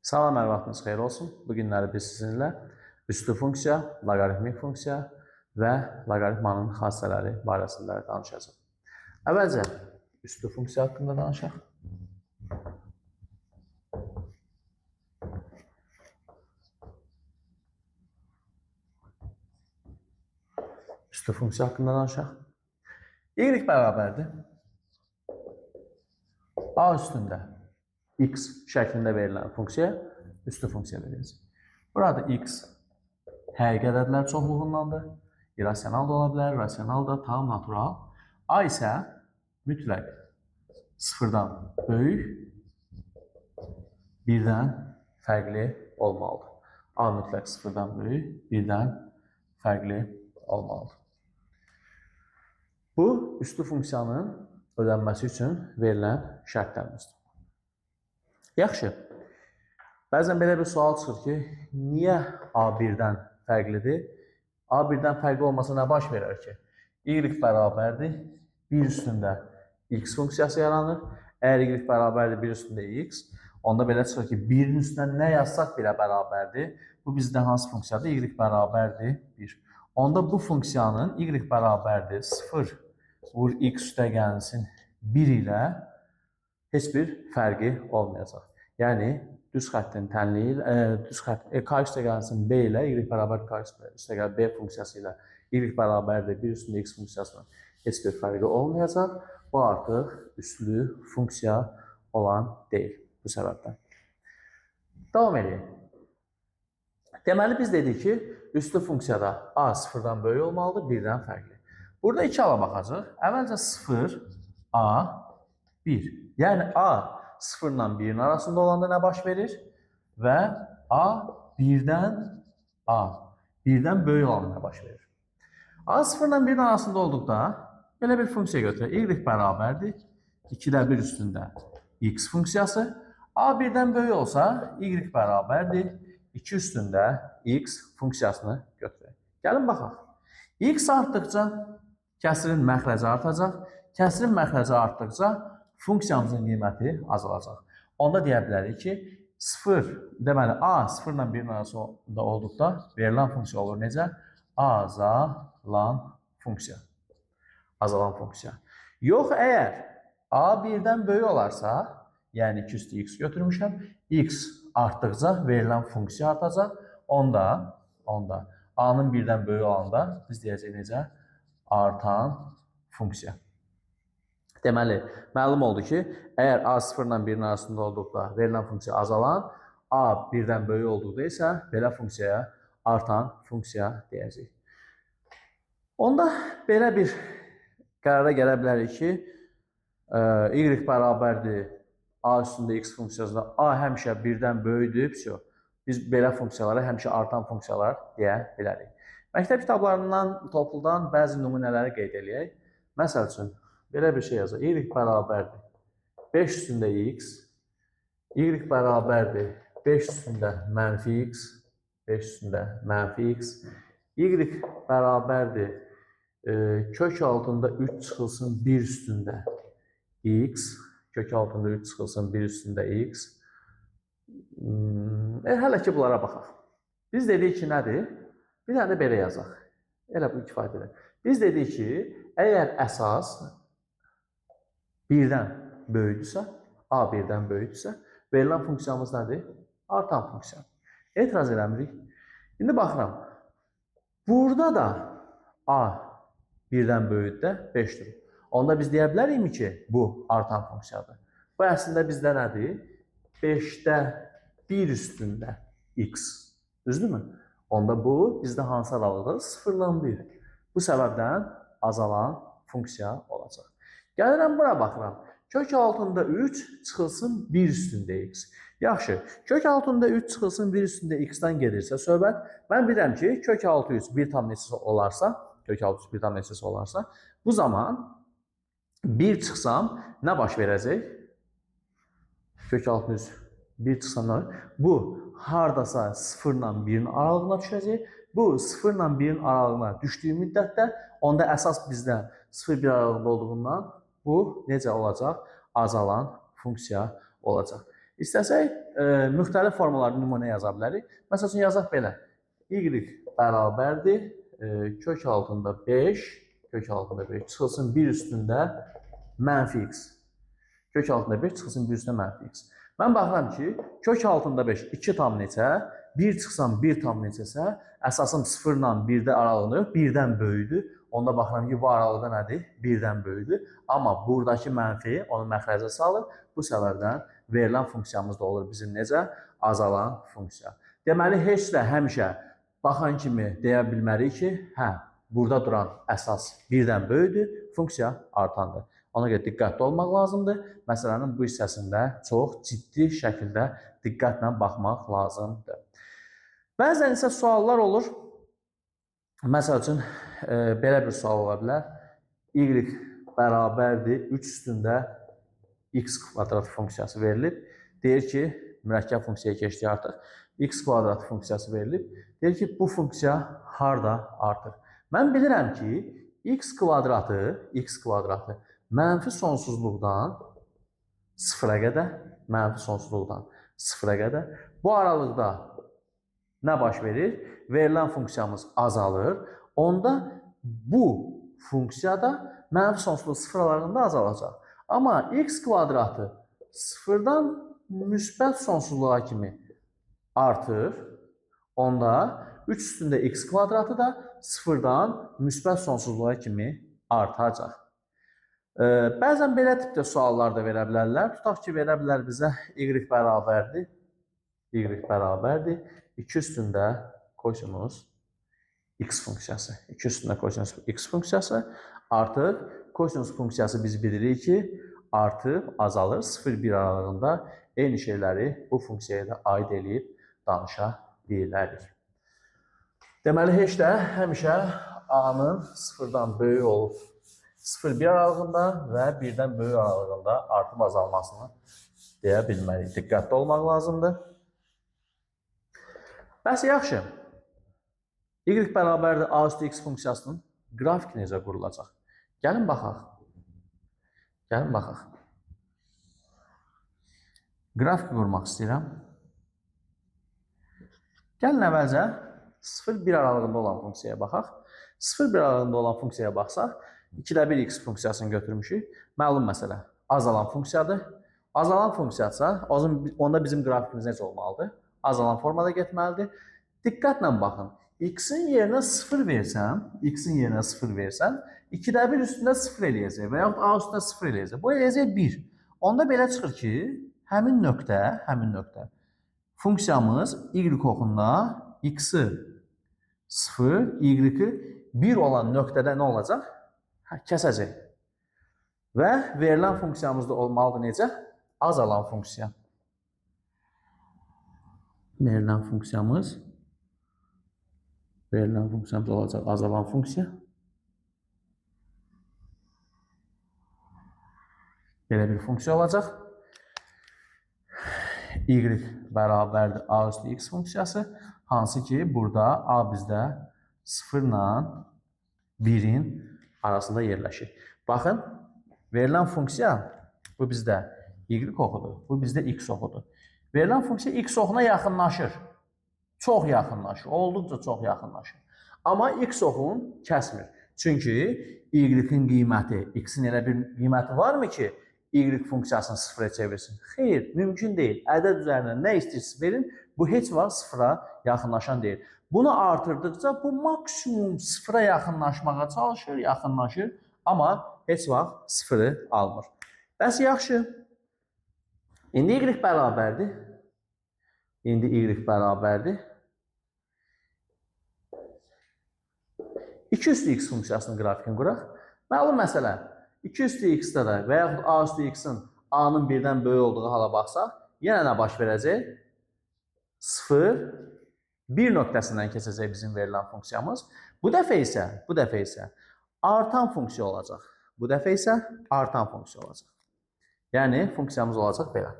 Salam, hər vaxtınız xeyir olsun. Bu günləri biz sizinlə üstü funksiya, loqaritmik funksiya və loqaritmanın xassələri barəsində danışacağıq. Əvvəlcə üstü funksiya haqqında danışaq. Üstü funksiya haqqında danışaq. Y bərabərdir A üstündə x şəklində verilən funksiyaya üstü funksiya verəcək. Burada x həqiqi ədədlər çoxluğundandır. İrasional da ola bilər, rasional da, tam natural. A isə mütləq sıfırdan böyük, birdən fərqli olmalıdır. A mütləq sıfırdan böyük, birdən fərqli olmalıdır. Bu, üstü funksiyanın ödənməsi üçün verilən şərtlərimizdir. Yaxşı, bəzən belə bir sual çıxır ki, niyə A1-dən fərqlidir? A1-dən fərqli olmasa nə baş verər ki? Y bərabərdir, 1 üstündə x funksiyası yaranır. Əgər y bərabərdir 1 üstündə x, onda belə çıxır ki, 1-in üstündə nə yazsaq 1-ə bərabərdir. Bu bizdə hansı funksiyadır? Y bərabərdir 1. Onda bu funksiyanın y bərabərdir 0 vur x üstə gəlsin 1 ilə heç bir fərqi olmayacaq. Yəni, düz xəttin tənliyi, k üstə gəlsin b ilə, y bərabər k üstə gəl b funksiyası ilə y bərabərdir 1 üstündə x funksiyasının heç bir fərqi olmayacaq. Bu artıq üslü funksiya olan deyil bu səbəbdən. Davam edək. Deməli, biz dedik ki, üslü funksiyada a sıfırdan böyük olmalıdır, birdən fərqli. Burada 2 ala baxacaq. Əvvəlcə 0, a, 1. Yəni, a 0 ilə 1-in arasında olanda nə baş verir? Və a 1-dən böyük olanda nə baş verir? A 0 ilə 1-in arasında olduqda belə bir funksiya götürək. Y bərabərdir 2-də 1 üstündə x funksiyası. A 1-dən böyük olsa, y bərabərdir 2 üstündə x funksiyasını götürək. Gəlin baxaq. X artdıqca kəsirin məxrəci artacaq. Kəsirin məxrəci artdıqca funksiyamızın qiyməti azalacaq. Onda deyə bilərik ki, 0, deməli A 0 ilə 1-in arasında olduqda verilən funksiya olur necə? Azalan funksiya. Azalan funksiya. Yox, əgər A 1-dən böyük olarsa, yəni 2 üstü x götürmüşəm, x artdıqca verilən funksiya artacaq. Onda A-nın 1-dən böyük olanda biz deyəcək necə? Artan funksiya. Deməli, məlum oldu ki, əgər A 0 ilə 1-in arasında olduqda verilən funksiya azalan, A 1-dən böyük olduqda isə belə funksiyaya artan funksiya deyəcək. Onda belə bir qərara gələ bilərik ki, y bərabərdir A üstündə x funksiyasında A həmişə 1-dən böyükdür. Biz belə funksiyalara həmişə artan funksiyalar deyə bilərik. Məktəb kitablarından, topludan bəzi nümunələri qeyd edək. Məsəl üçün, belə bir şey yazaq. Y bərabərdir 5 üstündə x, y bərabərdir 5 üstündə mənfi x, 5 üstündə mənfi x, y bərabərdir kök altında 3 çıxılsın 1 üstündə x, kök altında 3 çıxılsın 1 üstündə x. Hələ ki, bunlara baxaq. Biz dedik ki, nədir? Bir dənə də belə yazaq. Elə bu kifayət edir. Biz dedik ki, əgər əsas 1-dən böyükdürsə, A 1-dən böyükdürsə, verilən funksiyamız nədir? Artan funksiya. Etiraz eləmirik. İndi baxıram. Burada da A 1-dən böyükdə 5-dir. Onda biz deyə bilərikmi ki, bu artan funksiyadır? Bu əslində bizdə nədir? 5-də 1 üstündə x. Düzdürmü? Onda bu bizdə hansı aralıqdır? 0 ilə 1. Bu səbəbdən azalan funksiya olacaq. Gəlirəm bura baxıram. Kök altında 3 çıxılsın 1 üstündə x. Yaxşı, kök altında 3 çıxılsın 1 üstündə x-dən gedirsə söhbət, mən bilirəm ki, kök altı 3 bir tam neçəsi olarsa, bu zaman 1 çıxsam nə baş verəcək? Kök altı 3 1 çıxsam nə? Bu, hardasa 0 ilə 1-in aralığına düşəcək. Bu, 0 ilə 1-in aralığına düşdüyü müddətdə, onda əsas bizdə 0-1 aralığında olduğundan bu necə olacaq? Azalan funksiya olacaq. İstəsək, müxtəlif formalarda nümunə yaza bilərik. Məsəl üçün, yazaq belə. Y bərabərdir, kök altında 5, kök altında 5 çıxılsın 1 üstündə mənfi x. Kök altında 5 çıxılsın 1 üstündə mənfi x. Mən baxıram ki, kök altında 5 2 tam neçə, 1 çıxsam 1 tam neçəsə, əsasım 0 ilə 1-də aralığında yox, 1-dən böyükdür. Onda baxıram ki, bu aralıqda nədir? 1-dən böyükdür. Amma buradakı mənfi onu məxrəcə salır. Bu səbəbdən verilən funksiyamız da olur bizim necə? Azalan funksiya. Deməli, heç də həmişə baxan kimi deyə bilmərik ki, hə, burada duran əsas 1-dən böyükdür, funksiya artandır. Ona görə diqqətli olmaq lazımdır. Məsələnin bu hissəsində çox ciddi şəkildə diqqətlə baxmaq lazımdır. Bəzən isə suallar olur. Məsəl üçün, belə bir sual ola bilər. Y bərabərdir 3 üstündə x kvadrat funksiyası verilib. Deyir ki, mürəkkəb funksiyaya keçdik artıq. X kvadrat funksiyası verilib. Deyir ki, bu funksiya harda artır? Mən bilirəm ki, x kvadratı mənfi sonsuzluqdan sıfıra qədər, bu aralıqda nə baş verir? Verilən funksiyamız azalır. Onda bu funksiyada mənfi sonsuzluq sıfırlarında azalacaq. Amma x kvadratı sıfırdan müsbət sonsuzluğa kimi artır. Onda 3 üstündə x kvadratı da sıfırdan müsbət sonsuzluğa kimi artacaq. Bəzən belə tipdə suallar da verə bilərlər. Tutaq ki, verə bilər bizə y bərabərdir 2 üstündə kosinus x funksiyası. 2 üstündə kosinus x funksiyası artıq kosinus funksiyası biz bilirik ki, artıb, azalır. 0-1 aralığında eyni şeyləri bu funksiyaya da aid eləyib danışa bilərik. Deməli, heç də həmişə a-nın 0-dan böyük olub 0-1 aralığında və 1-dən böyük aralığında artıb azalmasını deyə bilmərik. Diqqətli olmaq lazımdır. Bəs yaxşı, y bərabərdir a üstü x funksiyasının qrafiki necə qurulacaq? Gəlin baxaq. Qrafiki qurmaq istəyirəm. Gəlin əvvəlcə 0-1 aralığında olan funksiyaya baxaq. 0-1 aralığında olan funksiyaya baxsaq, 2-də 1 x funksiyasını götürmüşük. Məlum məsələ, azalan funksiyadır. Azalan funksiyadsa, onda bizim qrafikimiz necə olmalıdır? Azalan formada getməlidir. Diqqətlə baxın. X-in yerinə 0 versəm, 2-də 1 üstündə 0 eləyəcək və yaxud a üstündə 0 eləyəcək. Bu eləyəcək 1. Onda belə çıxır ki, həmin nöqtə funksiyamız y oxunda x-i 0, y-i 1 olan nöqtədə nə olacaq? Kəsəcək. Və verilən funksiyamız da olmalıdır necə? Azalan funksiya. Verilən funksiyamız olacaq azalan funksiya. Belə bir funksiya olacaq. Y bərabərdir a üstü x funksiyası. Hansı ki, burada a bizdə 0 ilə 1-in arasında yerləşir. Baxın, verilən funksiya bu bizdə y oxudur, bu bizdə x oxudur. Verilən funksiya x oxuna yaxınlaşır. Çox yaxınlaşır, olduqca çox yaxınlaşır. Amma x oxun kəsmir. Çünki y-in qiyməti, x-in elə bir qiyməti varmı ki, y funksiyasını sıfıra çevirsin? Xeyr, mümkün deyil. Ədəd üzərindən nə istəyirsiniz verin, bu heç vaxt sıfıra yaxınlaşan deyil. Bunu artırdıqca bu maksimum sıfıra yaxınlaşmağa çalışır, amma heç vaxt sıfırı almır. Bəs yaxşı. İndi y bərabərdir. 2 üstü x funksiyasının qrafikini quraq. Məlum məsələ, 2 üstü x-də də və yaxud a üstü x-in a-nın 1-dən böyük olduğu hala baxsaq, yenə nə baş verəcək? 0, 1 nöqtəsindən keçəcək bizim verilən funksiyamız. Bu dəfə isə artan funksiya olacaq. Yəni, funksiyamız olacaq belə.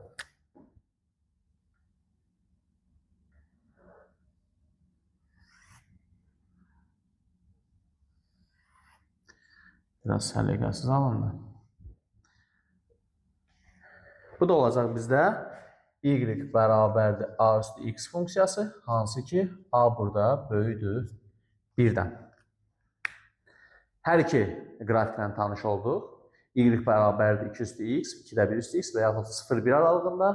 Biraz səliqəsiz alındı. Bu da olacaq bizdə y bərabərdir a üstü x funksiyası, hansı ki a burada böyükdür 1-dən. Hər iki qrafiklə tanış olduq. Y bərabərdir 2 üstü x, 2-də 1 üstü x və yaxud 0-1 aralığında,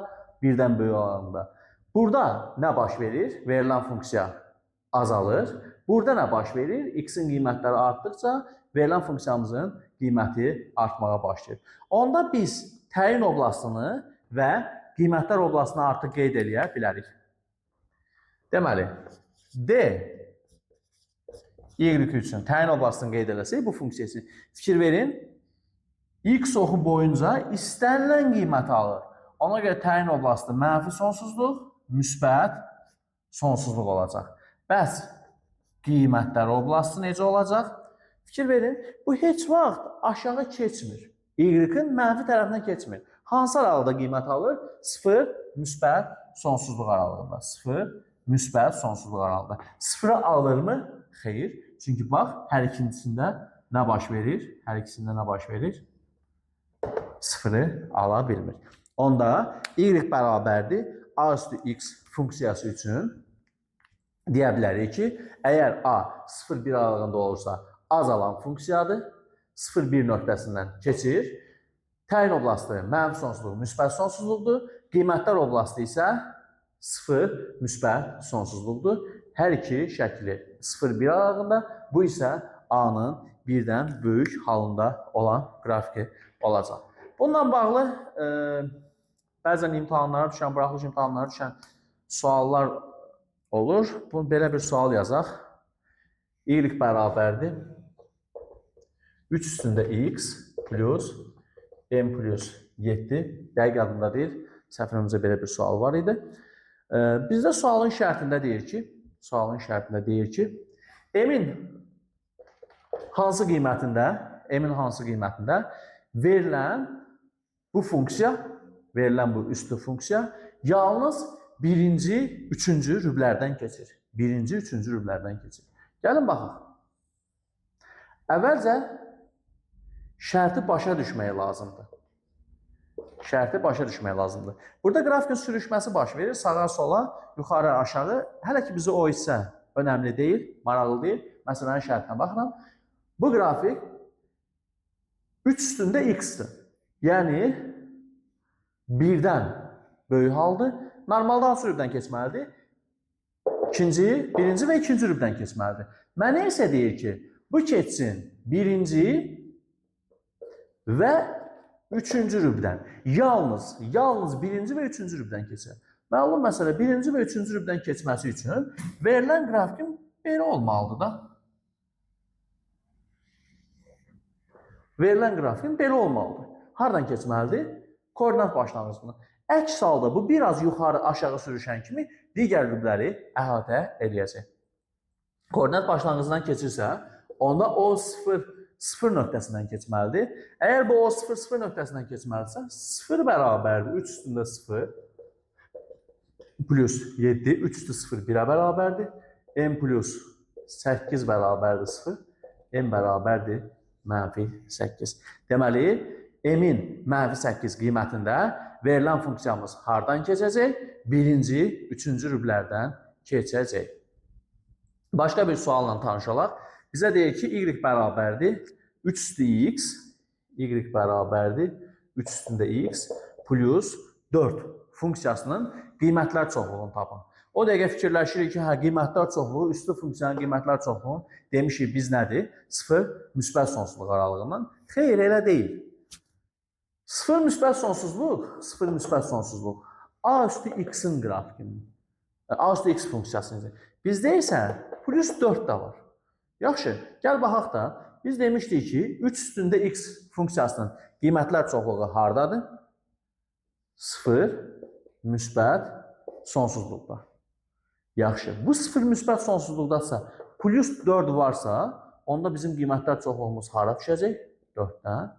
1-dən böyük aralığında. Burada nə baş verir? Verilən funksiya azalır. Burada nə baş verir? X-in qiymətləri artdıqca verilən funksiyamızın qiyməti artmağa başlayır. Onda biz təyin oblastını və qiymətlər oblastını artıq qeyd eləyə bilərik. Deməli, D y üçün təyin oblastını qeyd eləsək, bu funksiyası fikir verin, x oxu boyunca istənilən qiyməti alır. Ona görə təyin oblastı mənfi sonsuzluq, müsbət sonsuzluq olacaq. Bəs qiymətlər oblastı necə olacaq? Fikir verin, bu heç vaxt aşağı keçmir. Y-in mənfi tərəfindən keçmir. Hansı aralıqda qiymət alır? 0, müsbət sonsuzluq aralığında. 0, müsbət sonsuzluq aralığında. 0'ı alırmı? Xeyr. Çünki bax, hər ikincisində nə baş verir? Hər ikisində nə baş verir? 0'ı ala bilmir. Onda y bərabərdir a üstü x funksiyası üçün deyə bilərik ki, əgər a 0-1 aralığında olursa azalan funksiyadır, 0-1 nöqtəsindən keçir, təyin oblastı mənfi sonsuzluq, müsbət sonsuzluqdur, qiymətlər oblastı isə 0, müsbət sonsuzluqdur. Hər iki şəkli 0-1 aralığında, bu isə a-nın 1-dən böyük halında olan qrafiki olacaq. Bununla bağlı bəzən imtahanlara düşən, buraxılış imtahanlara düşən suallar olur. Belə bir sual yazaq. Y bərabərdir 3 üstündə x plus m plus 7. Dəqiq adında deyil. Səhvimizdə belə bir sual var idi. Bizdə sualın şərtində deyir ki, m-in hansı qiymətində verilən bu funksiya, verilən bu üstü funksiya yalnız birinci, üçüncü rüblərdən keçir. Birinci, üçüncü rüblərdən keçir. Gəlin baxaq. Əvvəlcə şərti başa düşmək lazımdır. Burada qrafikin sürüşməsi baş verir. Sağa, sola, yuxarı, aşağı. Hələ ki bizi o hissə önəmli deyil, maraqlı deyil. Məsələn, şərtinə baxıram. Bu qrafik 3 üstündə x-dir. Yəni, 1-dən böyük haldır. Normalda hansı rübdən keçməlidir? Birinci və ikinci rübdən keçməlidir. Mənə isə deyir ki, bu keçsin birinci və üçüncü rübdən. Yalnız birinci və üçüncü rübdən keçir. Məlum məsələ, birinci və üçüncü rübdən keçməsi üçün verilən qrafikin belə olmalıdır da. Verilən qrafikin belə olmalıdır. Hardan keçməlidir? Koordinat başlanğıcından. Əks halda bu biraz yuxarı aşağı sürüşən kimi digər rübləri əhatə edəcək. Koordinat başlanğıcından keçirsə, onda o 0 nöqtəsindən keçməlidir. Əgər bu o 0 nöqtəsindən keçməlidirsə, 0 bərabərdir 3 üstündə 0 plus 7, 3 üstü 0 1-ə bərabərdir. M plus 8 bərabərdir 0, M bərabərdir mənfi 8. Deməli, M-in mənfi 8 qiymətində verilən funksiyamız hardan keçəcək? Birinci, üçüncü rüblərdən keçəcək. Başqa bir sualla tanış olaq. Bizə deyir ki, y bərabərdir 3 üstü x, y bərabərdir 3 üstündə x plus 4 funksiyasının qiymətlər çoxluğunu tapın. O dəqiqə fikirləşirik ki, qiymətlər çoxluğu, üstü funksiyanın qiymətlər çoxluğunu demişik biz nədir? 0 müsbət sonsuzluq aralığından. Xeyr, elə deyil. 0 müsbət sonsuzluq a üstü x-in qrafikinin, a üstü x funksiyasını. Bizdə isə plus 4 də var. Yaxşı, gəl baxaq da, biz demişdik ki, 3 üstündə x funksiyasının qiymətlər çoxluğu hardadır? 0 müsbət sonsuzluqda. Yaxşı, bu 0 müsbət sonsuzluqdasa, plus 4 varsa, onda bizim qiymətlər çoxluğumuz hara düşəcək? 4-dən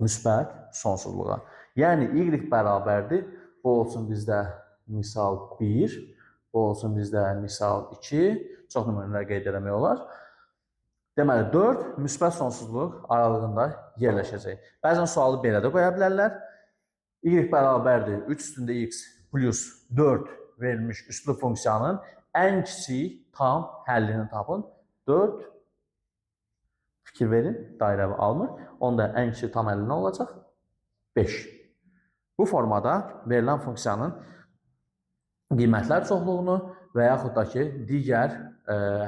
müsbət sonsuzluğa. Yəni, y bərabərdir. Bu olsun bizdə misal 1, bu olsun bizdə misal 2. Çox nümunələr qeyd eləmək olar. Deməli, 4 müsbət sonsuzluq aralığında yerləşəcək. Bəzən sualı belə də qoya bilərlər. Y bərabərdir 3 üstündə x plus 4 verilmiş üslü funksiyanın ən kiçik tam həllini tapın. 4 fikir verin, dairəvi almır. Onda ən kiçik tam həlli nə olacaq? 5. Bu formada verilən funksiyanın qiymətlər çoxluğunu və yaxud da ki, digər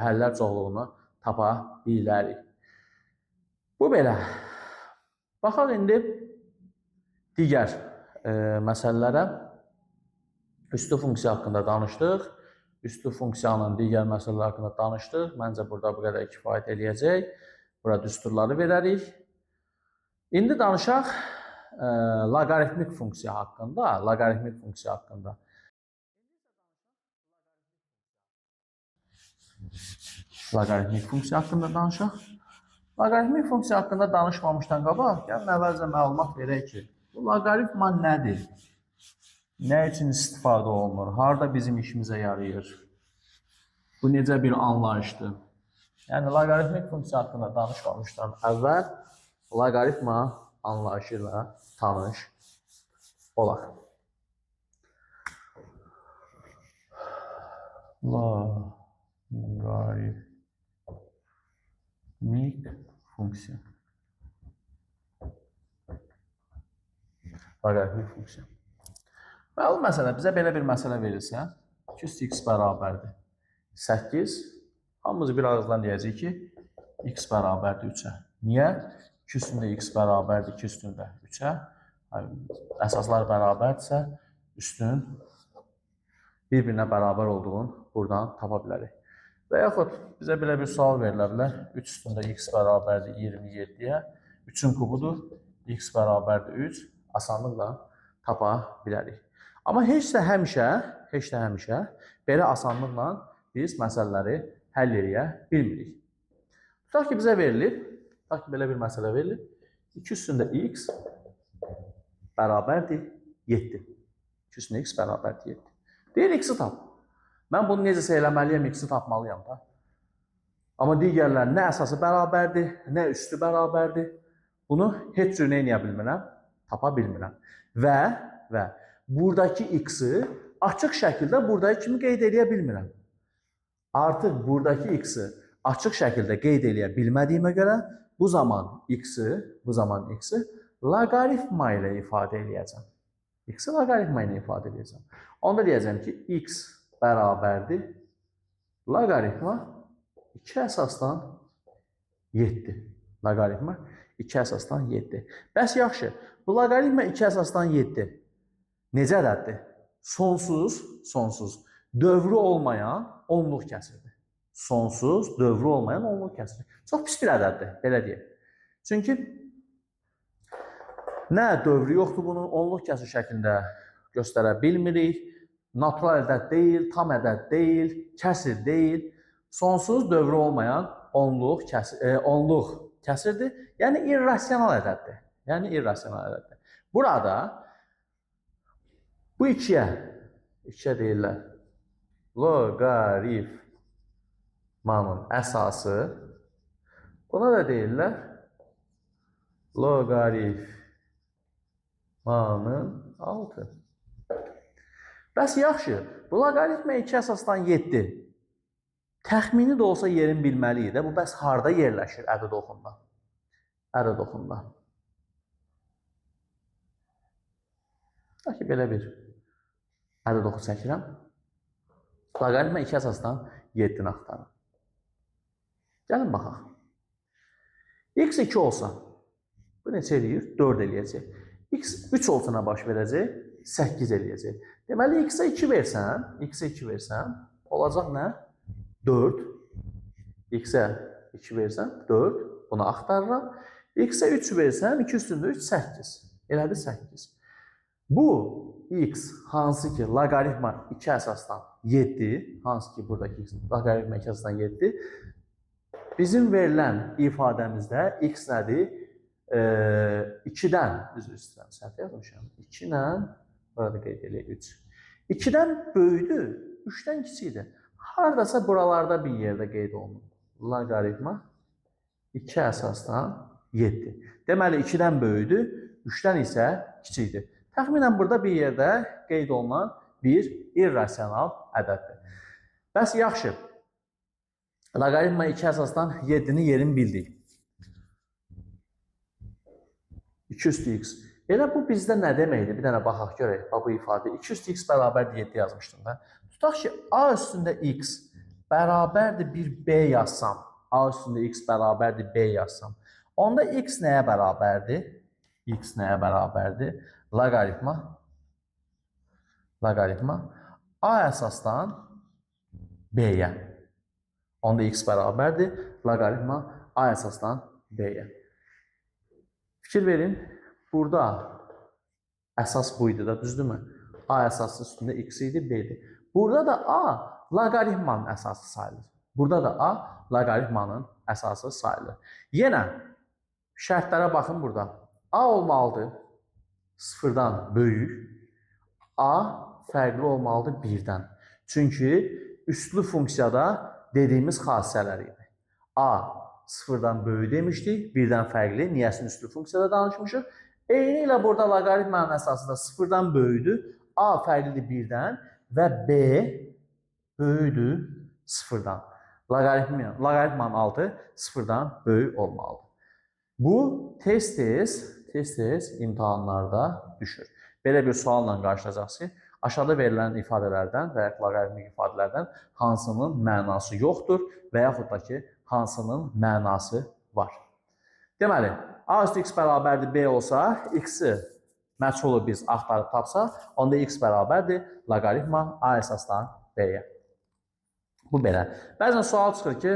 həllər çoxluğunu tapa bilərik. Bu belə. Baxaq indi digər məsələlərə. Üstü funksiya haqqında danışdıq. Üstü funksiyanın digər məsələləri haqqında danışdıq. Məncə burada bu qədər kifayət eləyəcək. Burada düsturları verərik. İndi danışaq loqaritmik funksiya haqqında. Loqaritmik funksiya haqqında. Loqaritmik funksiya haqqında danışaq. Loqaritmik funksiya haqqında danışmamışdan qabaq, gəlin əvvəlcə məlumat verək ki, bu loqaritma nədir? Nə üçün istifadə olunur? Harada bizim işimizə yarayır? Bu necə bir anlayışdır? Yəni, loqaritmik funksiya haqqında danışmamışdan əvvəl loqaritma anlayışı ilə tanış olaq. Loqaritmik funksiya. Loqaritmik funksiya. Məlum məsələ, bizə belə bir məsələ verirsə, 2x bərabərdir 8. Hamımız bir ağızdan deyəcək ki, x bərabərdir 3-ə. Niyə? 2 üstündə x bərabərdir 2 üstündə 3-ə. Əsaslar bərabərdirsə, üstün bir-birinə bərabər olduğunu buradan tapa bilərik. Və yaxud bizə belə bir sual verilə bilər. 3 üstündə x bərabərdir 27-yə. 3-ün kubudur. X bərabərdir 3. Asanlıqla tapa bilərik. Amma heç də həmişə belə asanlıqla biz məsələləri həll edə bilmirik. Tutaq ki, bizə verilib, tutaq ki, belə bir məsələ verilib. 2 üstündə x bərabərdir 7. 2 üstündə x bərabərdir 7. Deyir, x-i tap. Mən bunu necəsə eləməliyəm, x-i tapmalıyam da. Amma digərlər nə əsası bərabərdir, nə üstü bərabərdir. Bunu heç cür nə edə bilmirəm, tapa bilmirəm. Və buradakı x-i açıq şəkildə buradakı kimi qeyd edə bilmirəm. Artıq buradakı x-i açıq şəkildə qeyd edə bilmədiyimə görə bu zaman x-i loqaritma ilə ifadə edəcəm. X-i loqaritma ilə ifadə edəcəm. Onda deyəcəm ki, x bərabərdir loqaritma 2 əsasdan 7. Loqaritma 2 əsasdan 7. Bəs yaxşı, bu loqaritma 2 əsasdan 7 necə ədəddir? Sonsuz, dövrü olmayan onluq kəsirdir. Sonsuz, dövrü olmayan onluq kəsirdir. Çox pis bir ədəddir, belə deyək. Çünki nə dövrü yoxdur bunun, onluq kəsir şəklində göstərə bilmirik. Natural ədəd deyil, tam ədəd deyil, kəsir deyil. Sonsuz, dövrü olmayan onluq kəsirdir. Yəni, irrasional ədəddir. Burada bu ikiyə deyirlər loqaritmanın əsası, buna da deyirlər loqaritmanın altı. Bəs yaxşı, bu loqaritma 2 əsasdan 7 təxmini də olsa yerin bilməliyik də. Bu bəs harada yerləşir ədəd oxunda? Ki, belə bir ədəd oxu çəkirəm. Loqaritma 2 əsasdan 7-ni axtarım. Gəlin baxaq. X 2 olsa, bu neçə eləyir? 4 eləyəcək. X 3 olsa nə baş verəcək? 8 eləyəcək. Deməli, x-ə 2 versən, olacaq nə? 4. X-ə 2 versən, 4. Bunu axtarıram. X-ə 3 versən, 2 üstündə 3, 8. Elədir 8. Bu x hansı ki loqaritma 2 əsasdan 7, hansı ki buradakı x loqaritma 2 əsasdan 7, bizim verilən ifadəmizdə x nədir? 2-dən, üzr istəyirəm, səhv yazmışam. 2-dən, burada qeyd eləyək 3. 2-dən böyüdür, 3-dən kiçikdir. Haradasa buralarda bir yerdə qeyd olunur. Loqaritma 2 əsasdan 7. Deməli, 2-dən böyüdür, 3-dən isə kiçikdir. Təxminən burada bir yerdə qeyd olunan bir irrasional ədəddir. Bəs yaxşı, loqaritma 2 əsasdan 7-ni yerini bildik. 2 üstü x. Elə bu bizdə nə deməkdir? Bir dənə baxaq görək. Bu ifadə 2 üstü x bərabərdir 7 yazmışdım da. Tutaq ki, a üstündə x bərabərdir bir b yazsam. A üstündə x bərabərdir b yazsam. Onda x nəyə bərabərdir? X nəyə bərabərdir? Loqaritma a əsasdan b-yə. Onda x bərabərdir loqaritma a əsasdan b-yə. Fikir verin, burada əsas buydu da, düzdürmü? A əsası üstündə x idi, b-dir. Burada da a loqaritmanın əsası sayılır. Burada da a loqaritmanın əsası sayılır. Yenə şərtlərə baxın burada. A olmalıdır 0-dan böyük, a fərqli olmalıdır 1-dən. Çünki üstlü funksiyada dediyimiz xassələr idi. A 0-dan böyük demişdik, 1-dən fərqli. Niyəsini üstlü funksiyada danışmışıq. Eyni ilə burada loqaritmanın əsası da 0-dan böyükdür. A fərqlidir 1-dən və b böyükdür 0-dan. Loqaritmanın altı 0-dan böyük olmalıdır. Bu tez-tez imtahanlarda düşür. Belə bir sualla qarşılaşacaqsınız. Aşağıda verilən ifadələrdən və ya loqaritmik ifadələrdən hansının mənası yoxdur və yaxud da ki, hansının mənası var. Deməli, a üstü x bərabərdir b olsa, x-i məchulu biz axtarıb tapsa, onda x bərabərdir loqaritma a əsasdan b-yə. Bu belə. Bəzən sual çıxır ki,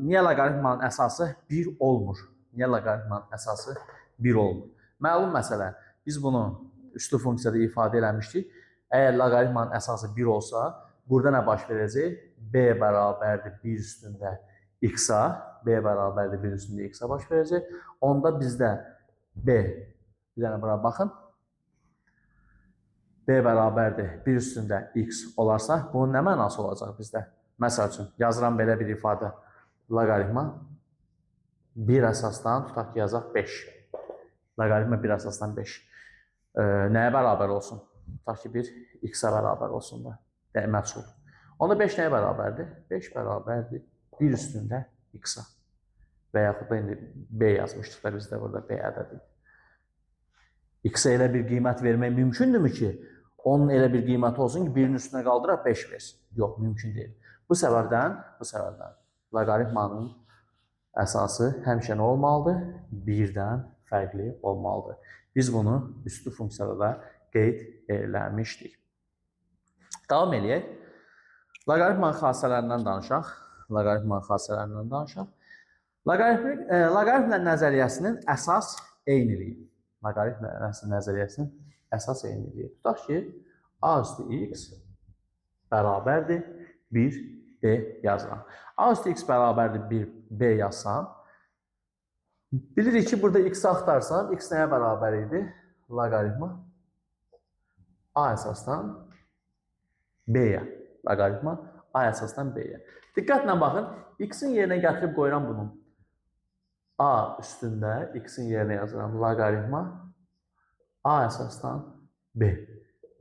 niyə loqaritmanın əsası 1 olmur? Niyə loqaritmanın əsası 1 olmur? Məlum məsələ. Biz bunu üslü funksiyada ifadə eləmişdik. Əgər loqaritmanın əsası 1 olsa, burada nə baş verəcək? B bərabərdir 1 üstündə x-a. B bərabərdir 1 üstündə x-a baş verəcək. Onda bizdə B, bir dənə bura baxın. B bərabərdir 1 üstündə x olarsa, bunun nə mənası olacaq bizdə? Məsəl üçün, yazıram belə bir ifadə. Loqaritma 1 əsasdan, tutaq ki, yazaq 5. Loqaritma 1 əsasdan 5. Nəyə bərabər olsun? Tutaq ki, 1 x-a bərabər olsun da. Məchul. Onda 5 nəyə bərabərdir? 5 bərabərdir 1 üstündə x-a. Və yaxud da indi b yazmışdıq da bizdə burada b ədədi. X-a elə bir qiymət vermək mümkündürmü ki, onun elə bir qiyməti olsun ki, 1-in üstünə qaldıraq 5 versin? Yox, mümkün deyil. Bu səbəbdən loqaritmanın əsası həmişə nə olmalıdır? 1-dən fərqli olmalıdır. Biz bunu üslü funksiyada da qeyd eləmişdik. Davam eləyək. Loqaritmanın xassələrindən danışaq. Loqaritmlər nəzəriyyəsinin əsas eyniliyi. Tutaq ki, a üstü x bərabərdir 1b yazıram. A üstü x bərabərdir 1b yazsam, bilirik ki, burada x axtarsam, x nəyə bərabər idi? Loqaritma a əsasdan b-yə. Loqaritma a əsasdan b-yə. Diqqətlə baxın, x-in yerinə gətirib qoyuram bunu. A üstündə x-in yerinə yazıram. Loqaritma a əsasdan b.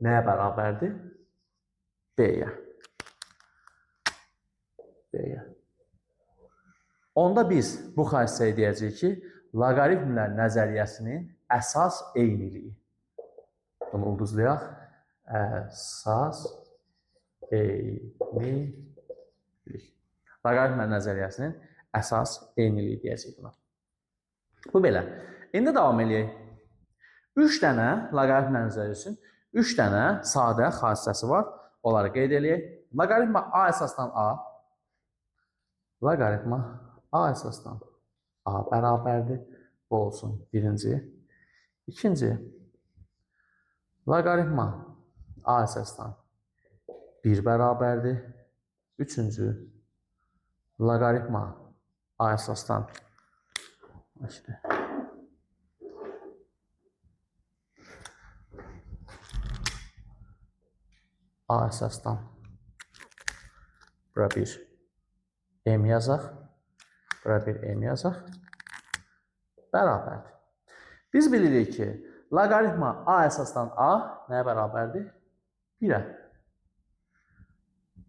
Nəyə bərabərdir? B-yə. Onda biz bu xassəyə deyəcəyik ki, loqaritmlər nəzəriyyəsinin əsas eyniliyi. Bunu ulduzlayaq. Əsas eynilik. Loqaritmlər nəzəriyyəsinin əsas eyniliyi deyəcəyik buna. Bu belə. İndi davam edək. 3 dənə loqaritmlər nəzəriyyəsinin 3 dənə sadə xassəsi var. Onları qeyd edək. Loqaritma a əsasdan a. Loqaritma a əsasdan a bərabərdir. Bu olsun birinci. İkinci. Loqaritma a əsasdan 1 bərabərdir. Üçüncü. Loqaritma a əsasdan a əsasdan bura bir m yazaq. Bura bir m yazaq. Bərabərdir. Biz bilirik ki, loqaritma a əsasdan a nəyə bərabərdir? 1'ə.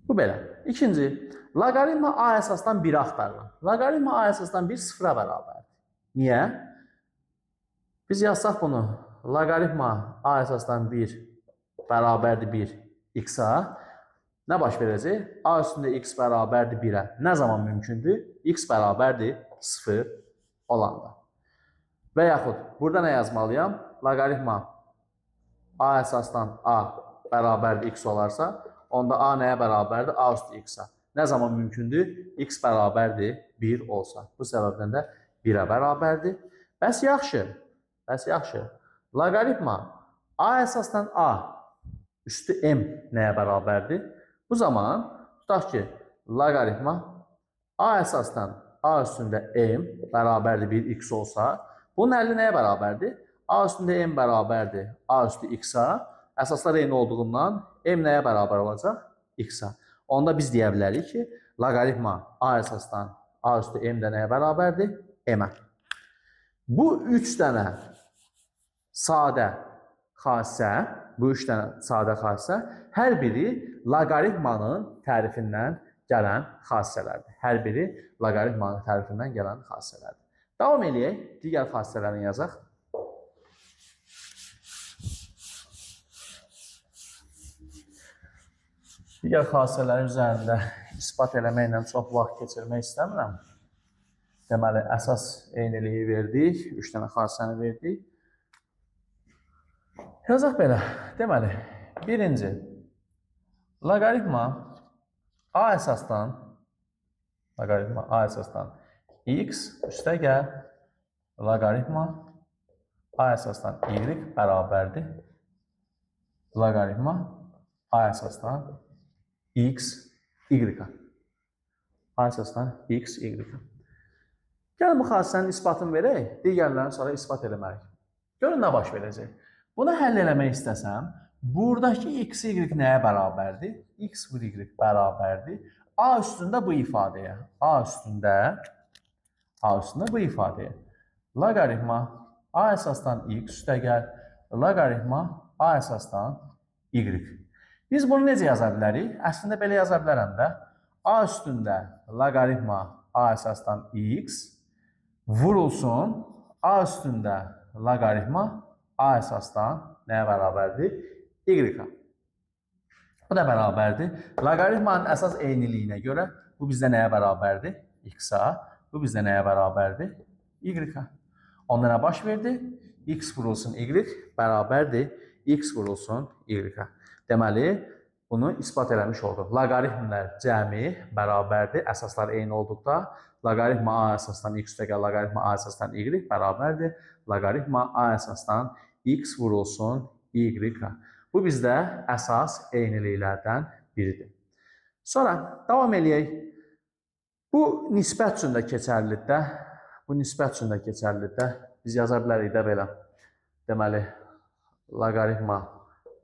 Bu belə. İkinci, loqaritma A əsasdan 1'i axtarılır. Loqaritma A əsasdan 1 0'a bərabərdir. Niyə? Biz yazsaq bunu, loqaritma A əsasdan 1 bərabərdir 1 x-a. Nə baş verəcək? A üstündə x bərabərdir 1'ə. Nə zaman mümkündür? X bərabərdir 0 olanda. Və yaxud, burada nə yazmalıyam? Loqaritma A əsasdan A bərabərdir x olarsa, onda A nəyə bərabərdir? A üstü x-a. Nə zaman mümkündür? X bərabərdir 1 olsa. Bu səbəbdən də 1'ə bərabərdir. Bəs yaxşı. Loqaritma A əsasdan A üstü m nəyə bərabərdir? Bu zaman tutaq ki, loqaritma A əsasdan A üstündə m bərabərdir 1 x olsa, bunun həlli nəyə bərabərdir? A üstündə m bərabərdir A üstü x-a. Əsaslar eyni olduğundan m nəyə bərabər olacaq? X-a. Onda biz deyə bilərik ki, loqaritma A əsasdan A üstü m də nəyə bərabərdir? M-ə. Bu 3 dənə sadə xassisə, hər biri loqaritmanın tərifindən gələn xassələrdir. Davam eləyək, digər xassələrini yazaq. Digər xassələrin üzərində ispat eləməklə çox vaxt keçirmək istəmirəm. Deməli, əsas eyniliyi verdik, 3 dənə xassəni verdik. Yazaq belə. Deməli, birinci, loqaritma A əsasdan x üstəgəl loqaritma A əsasdan y bərabərdir. Loqaritma A əsasdan x y-a. A əsasdan x y-a. Gəlin bu xassənin isbatını verək, digərlərini sonra isbat eləməliyik. Görün nə baş verəcək. Bunu həll eləmək istəsəm, buradakı x, y nəyə bərabərdir? X, y bərabərdir. A üstündə bu ifadəyə. Loqaritma A əsasdan x üstəgəl loqaritma A əsasdan y. Biz bunu necə yaza bilərik? Əslində belə yaza bilərəm də. A üstündə loqaritma A əsasdan x vurulsun A üstündə loqaritma A əsasdan nəyə bərabərdir? Y-a. Bu da bərabərdir. Loqaritmanın əsas eyniliyinə görə bu bizdə nəyə bərabərdir? X-a. Bu bizdə nəyə bərabərdir? Y-a. Onda nə baş verdi? X vurulsun Y bərabərdir. X vurulsun Y-a. Deməli, bunu ispat eləmiş olduq. Loqaritmlər cəmi bərabərdir. Əsaslar eyni olduqda loqaritma A əsasdan x üstəgəl loqaritma A əsasdan y bərabərdir. Loqaritma A əsasdan x vurulsun y-a. Bu bizdə əsas eyniliklərdən biridir. Sonra davam eləyək. Bu nisbət üçün də keçərlilikdə biz yaza bilərik də belə. Deməli, loqaritma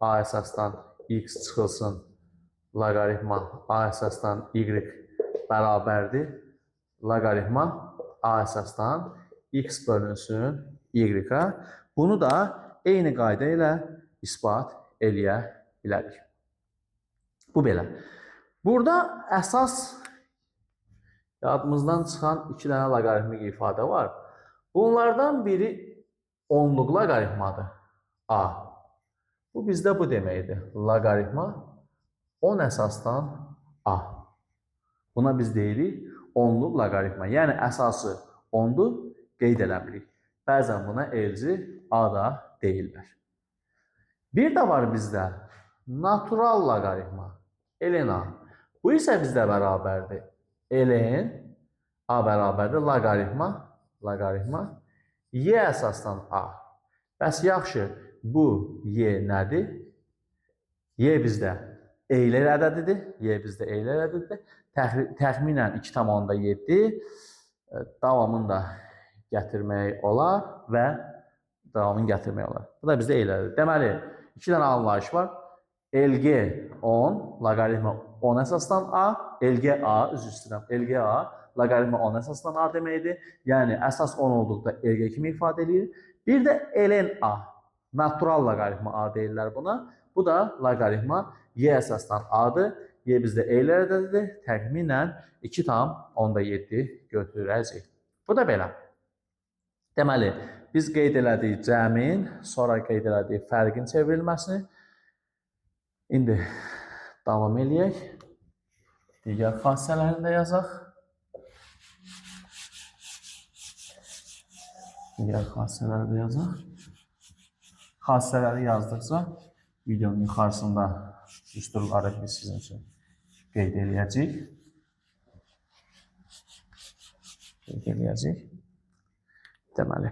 A əsasdan x çıxılsın loqaritma A əsasdan y bərabərdir. Loqaritma A əsasdan x bölünsün y-a. Bunu da eyni qayda ilə isbat eləyə bilərik. Bu belə. Burada əsas yadımızdan çıxan 2 dənə loqaritmik ifadə var. Bunlardan biri onluq loqaritmadır. A. Bu bizdə bu deməkdir. Loqaritma 10 əsasdan A. Buna biz deyirik onluq loqaritma. Yəni əsası 10'dur, qeyd eləmirik. Bəzən buna elci A da deyirlər. Bir də var bizdə natural loqaritma, ln A. Bu isə bizdə bərabərdir. Ln A bərabərdir loqaritma y əsasdan A. Bəs yaxşı, bu y nədir? Y bizdə eylər ədədidir. Təxminən 2,7 davamını da gətirmək olar və davamını gətirmək olar. Bu da bizdə eylərdir. Deməli, 2 dənə anlayış var. LG 10, loqaritma 10 əsasdan A, LGA, LGA, loqaritma 10 əsasdan A deməkdir. Yəni, əsas 10 olduqda LG kimi ifadə edir. Bir də ln A, natural loqaritma A deyirlər buna. Bu da loqaritma y əsasdan a-dır. Y bizdə e-lərədədir. Təxminən 2,7 götürəcək. Bu da belə. Deməli, biz qeyd elədik cəmin, sonra qeyd elədik fərqin çevrilməsini. İndi davam eləyək. Digər xassələrini də yazaq. Digər xassələri də yazaq. Xassələri yazdıqca videonun yuxarısında düsturları biz sizin üçün qeyd eləyəcəyik. Deməli,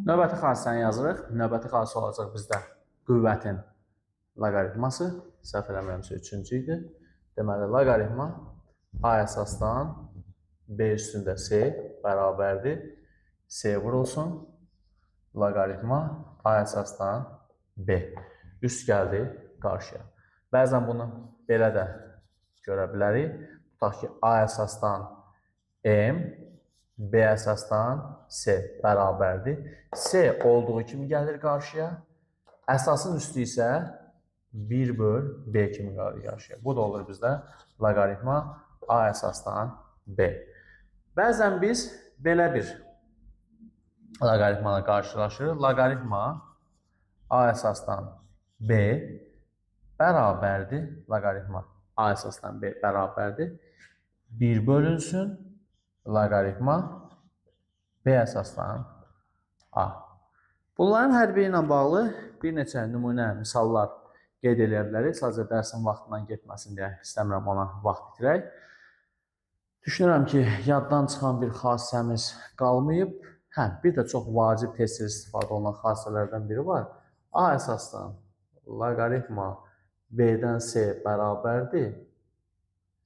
növbəti xassəni yazırıq. Növbəti xassə olacaq bizdə qüvvətin loqaritması. Səhv eləmirəmsə 3-cü idi. Deməli, loqaritma a əsasdan b üstündə c bərabərdir. C vurulsun. Loqaritma a əsasdan b. Üst gəldi qarşıya. Bəzən bunu belə də görə bilərik. Tutaq ki, a əsasdan m, b əsasdan c bərabərdir. C olduğu kimi gəlir qarşıya. Əsasın üstü isə 1/b kimi gəlir qarşıya. Bu da olur bizdə loqaritma a əsasdan b. Bəzən biz belə bir loqaritmana qarşılaşırıq. Loqaritma a əsasdan b bərabərdir. Loqaritma a əsasdan b bərabərdir. 1 bölünsün loqaritma b əsasdan a. Bunların hər biri ilə bağlı bir neçə nümunə, misallar qeyd edə bilərik. Sadəcə dərsin vaxtından getməsin deyə istəmirəm ona vaxt itirək. Düşünürəm ki, yaddan çıxan bir xassəmiz qalmayıb. Bir də çox vacib tez-tez istifadə olunan xassələrdən biri var. A əsasdan loqaritma b-dən c bərabərdir.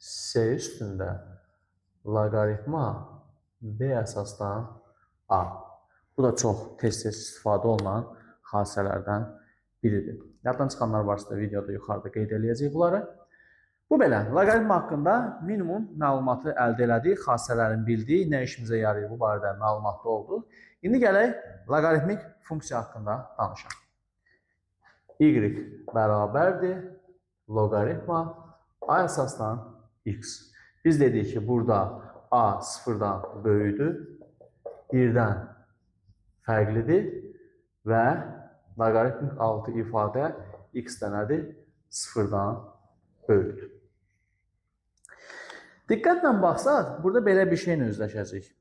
C üstündə loqaritma b əsasdan a. Bu da çox tez-tez istifadə olunan xassələrdən biridir. Yaddan çıxanlar varsa videoda yuxarıda qeyd eləyəcək bunları. Bu belə, loqaritma haqqında minimum məlumatı əldə elədik, xassələrin bildik, nə işimizə yarayır bu barədə məlumatlı olduq. İndi gələk loqaritmik funksiya haqqında danışaq. Y bərabərdir loqaritma a əsasdan x. Biz dedik ki, burada a sıfırdan böyükdür, 1-dən fərqlidir və loqaritmik altı ifadə x-də nədir? Sıfırdan böyükdür. Diqqətlə baxsaq, burada belə bir şeylə üzləşəcəyik.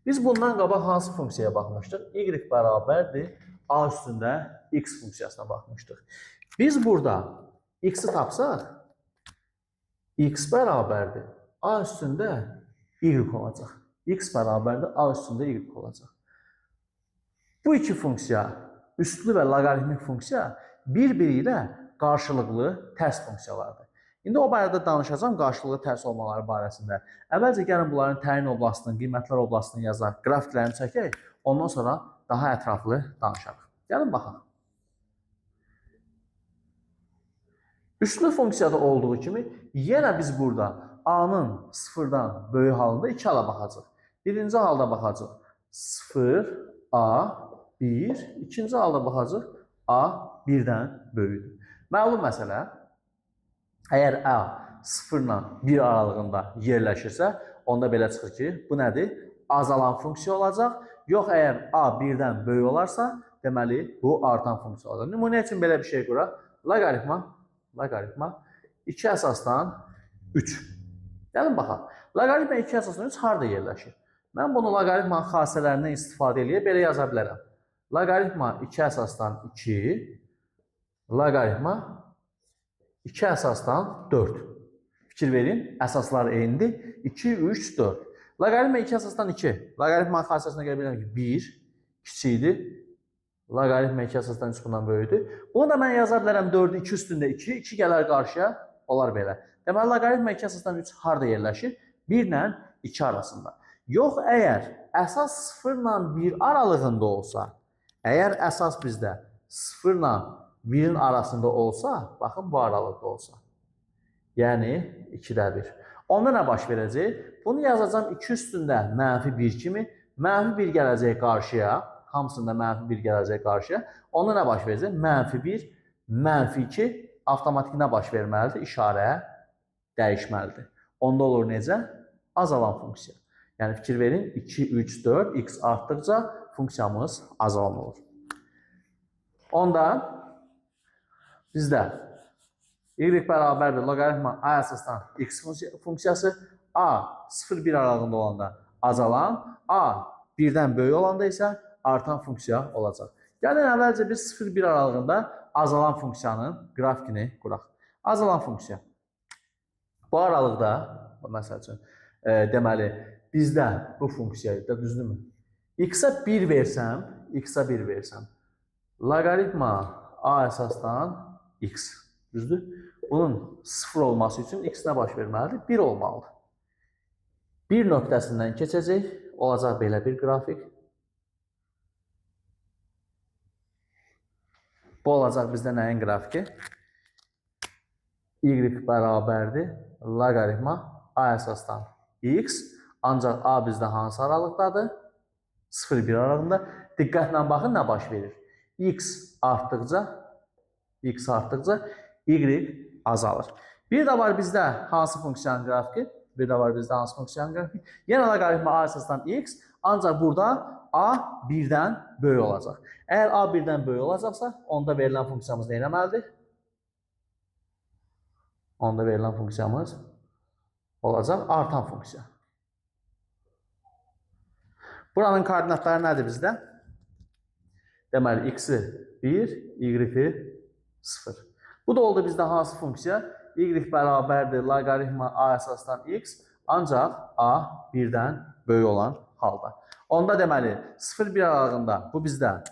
Biz bundan qabaq hansı funksiyaya baxmışdıq? Y bərabərdir a üstündə x funksiyasına baxmışdıq. Biz burada x-i tapsaq, x bərabərdir a üstündə y olacaq. X bərabərdir a üstündə y olacaq. Bu iki funksiya, üstlü və loqaritmik funksiya bir-biri ilə qarşılıqlı tərs funksiyalardır. İndi o barədə danışacağım qarşılıqlı tərs olmaları barəsində. Əvvəlcə gəlin bunların təyin oblastını, qiymətlər oblastını yazaq, qrafiklərini çəkək, ondan sonra daha ətraflı danışaq. Gəlin baxaq. Üstlü funksiyada olduğu kimi yenə biz burada a-nın sıfırdan böyük halında 2 ala baxacaq. Birinci halda baxacaq 0, a, 1. İkinci halda baxacaq a 1-dən böyükdür. Məlum məsələ, əgər a 0 ilə 1 aralığında yerləşirsə, onda belə çıxır ki, bu nədir? Azalan funksiya olacaq. Yox, əgər a 1-dən böyük olarsa, deməli, bu artan funksiya olacaq. Nümunə üçün belə bir şey quraq. Loqaritma 2 əsasdan 3. Gəlin baxaq. Loqaritma 2 əsasdan 3 harada yerləşir? Mən bunu loqaritmanın xassələrindən istifadə edib belə yaza bilərəm. Loqaritma 2 əsasdan 2, loqaritma 2 əsasdan 4. Fikir verin, əsaslar eynidir. 2, 3, 4. Loqaritma 2 əsasdan 2. Loqaritmanın xassəsinə görə bilirəm ki, 1 kiçikdir. Loqaritma 2 əsasdan 3 bundan böyükdür. Bunu da mən yaza bilərəm 4-ü 2 üstündə 2. 2 gələr qarşıya, olar belə. Deməli, loqaritma 2 əsasdan 3 harada yerləşir? 1 ilə 2 arasında. Yox, əgər əsas 0 ilə 1 aralığında olsa, əgər əsas bizdə 0 ilə 1-in arasında olsa, baxın bu aralıqda olsa. Yəni 2-də 1. Onda nə baş verəcək? Bunu yazacağım 2 üstündə -1 kimi. -1 gələcək qarşıya. Hamısında -1 gələcək qarşıya. Onda nə baş verəcək? -1, -2 avtomatik nə baş verməlidir? İşarə dəyişməlidir. Onda olur necə? Azalan funksiya. Yəni fikir verin, 2, 3, 4, x artdıqca funksiyamız azalan olur. Onda bizdə y bərabərdir loqaritma a əsasdan x funksiyası, a 0-1 aralığında olanda azalan, a 1-dən böyük olanda isə artan funksiya olacaq. Gəlin əvvəlcə biz 0-1 aralığında azalan funksiyanın qrafikini quraq. Azalan funksiya. Bu aralıqda, məsəl üçün, deməli, bizdə bu funksiyayı da düzdürmü? X-a 1 versəm, loqaritma a əsasdan x, düzdür? Bunun 0 olması üçün x nə baş verməlidir? 1 olmalıdır. 1 nöqtəsindən keçəcək, olacaq belə bir qrafik. Bu olacaq bizdə nəyin qrafiki? Y bərabərdir loqaritma a əsasdan x, ancaq a bizdə hansı aralıqdadır? 0-1 aralığında. Diqqətlə baxın, nə baş verir? X artdıqca y azalır. Bir də var bizdə hansı funksiyanın qrafiki? Yenə loqaritma a əsasdan x, ancaq burada a 1-dən böyük olacaq. Əgər a 1-dən böyük olacaqsa, onda verilən funksiyamız nə etməlidir? Onda verilən funksiyamız olacaq artan funksiya. Buranın koordinatları nədir bizdə? Deməli, x-i 1, y-i 0. Bu da oldu bizdə hansı funksiya? Y bərabərdir loqaritma a əsasdan x, ancaq a 1-dən böyük olan halda. Onda deməli, 0-1 aralığında bu bizdə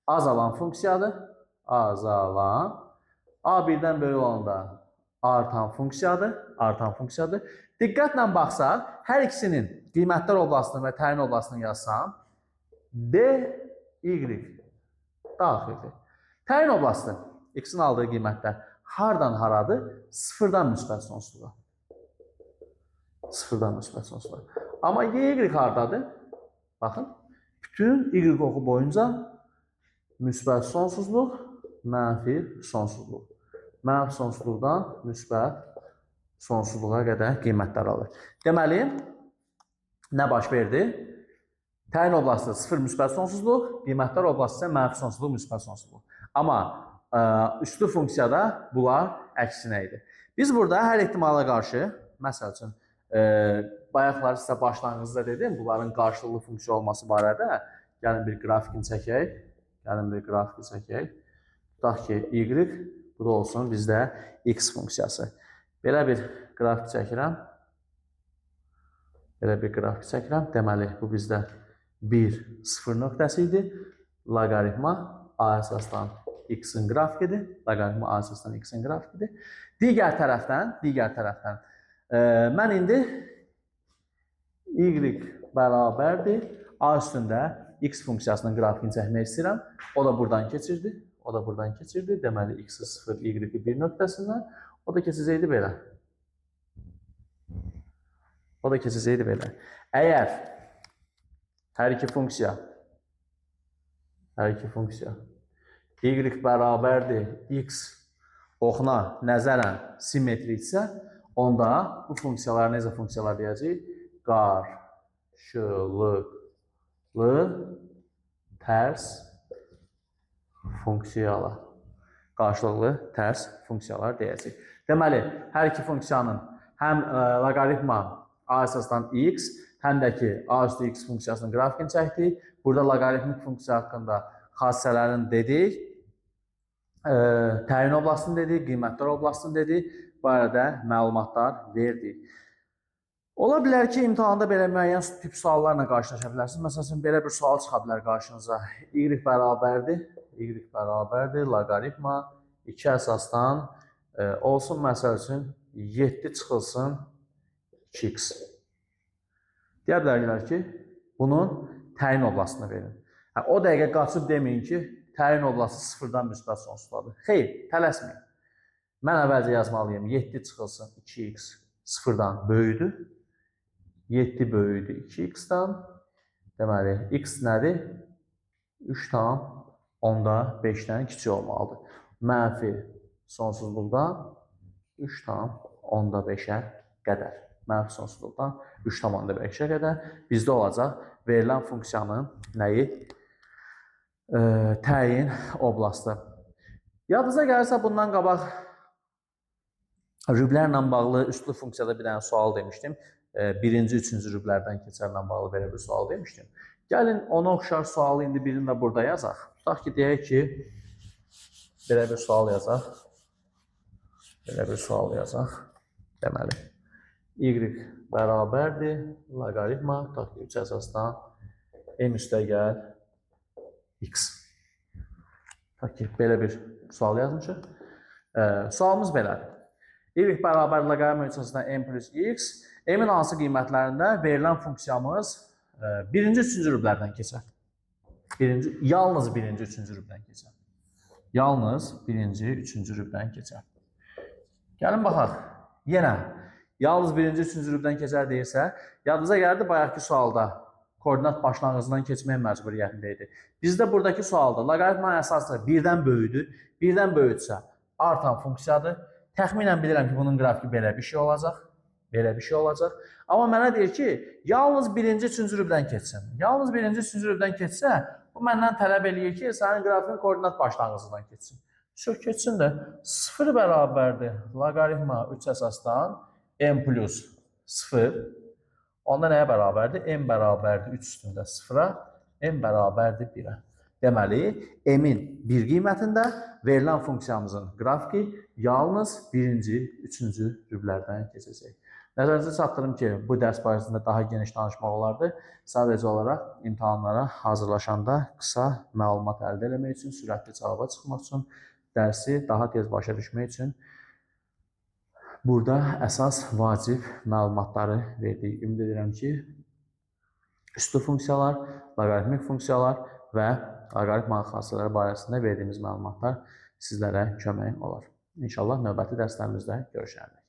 azalan funksiyadır. Azalan. A 1-dən böyük olanda artan funksiyadır. Diqqətlə baxsaq, hər ikisinin qiymətlər oblastını və təyin oblastını yazsam, D, Y daxildir. Təyin oblastı, x-in aldığı qiymətlər hardan haradır? 0-dan müsbət sonsuzluğa. Amma y hardadır? Baxın, bütün y oxu boyunca müsbət sonsuzluq, mənfi sonsuzluq. Mənfi sonsuzluqdan müsbət sonsuzluğa qədər qiymətlər alır. Deməli, nə baş verdi? Təyin oblastı 0 müsbət sonsuzluq, qiymətlər oblastı isə mənfi sonsuzluq, müsbət sonsuzluq. Amma üstü funksiyada bunlar əksinə idi. Biz burada hər ehtimala qarşı, məsəl üçün, bayaqlar sizə başlanğıcda dedim, bunların qarşılıqlı funksiya olması barədə. Gəlin bir qrafikini çəkək. Tutaq ki, y, bu da olsun bizdə x funksiyası. Belə bir qrafik çəkirəm. Deməli, bu bizdə 1, 0 nöqtəsi idi. Loqaritma a əsasdan x-in qrafikidir. Digər tərəfdən, mən indi y bərabərdir a üstündə x funksiyasının qrafikini çəkmək istəyirəm. O da buradan keçirdi. Deməli, x-i 0, y-i 1 nöqtəsindən. O da keçəcəkdi belə. Əgər hər iki funksiya y bərabərdir x oxuna nəzərən simmetriksə, onda bu funksiyalar necə funksiyalar deyəcəyik? Qarşılıqlı tərs funksiyalar deyəcəyik. Deməli, hər iki funksiyanın həm loqaritma a əsasdan x, həm də ki, a üstü x funksiyasının qrafikini çəkdik. Burada loqaritmik funksiya haqqında xassələrini dedik, təyin oblastını dedik, qiymətlər oblastını dedik, bu arada məlumatlar verdik. Ola bilər ki, imtahanda belə müəyyən tip suallarla qarşılaşa bilərsiniz. Məsələn, belə bir sual çıxa bilər qarşınıza. Y bərabərdir loqaritma 2 əsasdan olsun, məsəl üçün 7 çıxılsın 2x. Deyə bilərlər ki, bunun təyin oblastını verin. O dəqiqə qaçıb deməyin ki, təyin oblastı 0-dan müsbət sonsuzdadır. Xeyr, tələsməyin. Mən əvvəlcə yazmalıyım, 7 çıxılsın 2x 0-dan böyüdür. 7 böyüdür 2x-dan. Deməli, x nədir? 3 tam onda 5-dən kiçik olmalıdır. mənfi sonsuzluqdan 3,5-ə qədər. Mənfi sonsuzluqdan 3,5-ə qədər bizdə olacaq verilən funksiyanın nəyi? Təyin oblastı. Yadınıza gəlirsə, bundan qabaq rüblərlə bağlı üslü funksiyada bir dənə sual demişdim. Birinci, üçüncü rüblərdən keçərlə bağlı belə bir sual demişdim. Gəlin, ona oxşar sualı indi birini də burada yazaq. Tutaq ki, deyək ki, belə bir sual yazaq. Belə bir sual yazaq. Deməli, y bərabərdir loqaritma, tutaq ki, 3 əsasdan m üstəgəl x. Tutaq ki, belə bir sual yazmışıq. Sualımız belədir. Y bərabər loqaritma 3 əsasdan m plus x. M-in hansı qiymətlərində verilən funksiyamız birinci, üçüncü rüblərdən keçər. Yalnız birinci, üçüncü rübdən keçər. Yalnız birinci, üçüncü rübdən keçər. Gəlin baxaq. Yenə, yalnız birinci, üçüncü rübdən keçər deyirsə, yadınıza gəldi bayaqki sualda koordinat başlanğıcından keçmək məcburiyyətində idi. Bizdə buradakı sualda loqaritmanın əsası birdən böyüdür. Birdən böyüdsə artan funksiyadır. Təxminən bilirəm ki, bunun qrafiki belə bir şey olacaq. Belə bir şey olacaq. Amma mənə deyir ki, yalnız birinci, üçüncü rübdən keçsin. Yalnız birinci, üçüncü rübdən keçsə, bu məndən tələb eləyir ki, sənin qrafikin koordinat başlanğıcından keçsin. Çox keçsin də 0 bərabərdir loqaritma 3 əsasdan m plus 0. Onda nəyə bərabərdir? M bərabərdir 3 üstündə 0-a, m bərabərdir 1-ə. Deməli, m-in bir qiymətində verilən funksiyamızın qrafiki yalnız birinci, üçüncü rüblərdən keçəcək. Nəzərinizə çatdırım ki, bu dərs barəsində daha geniş danışmaq olardı. Sadəcə olaraq imtahanlara hazırlaşanda qısa məlumat əldə etmək üçün, sürətli cavaba çıxmaq üçün, dərsi daha tez başa düşmək üçün burada əsas vacib məlumatları verdik. Ümid edirəm ki, üslü funksiyalar, loqaritmik funksiyalar və loqaritmanın xassələri barəsində verdiyimiz məlumatlar sizlərə kömək olar. İnşallah növbəti dərslərimizdə görüşərik.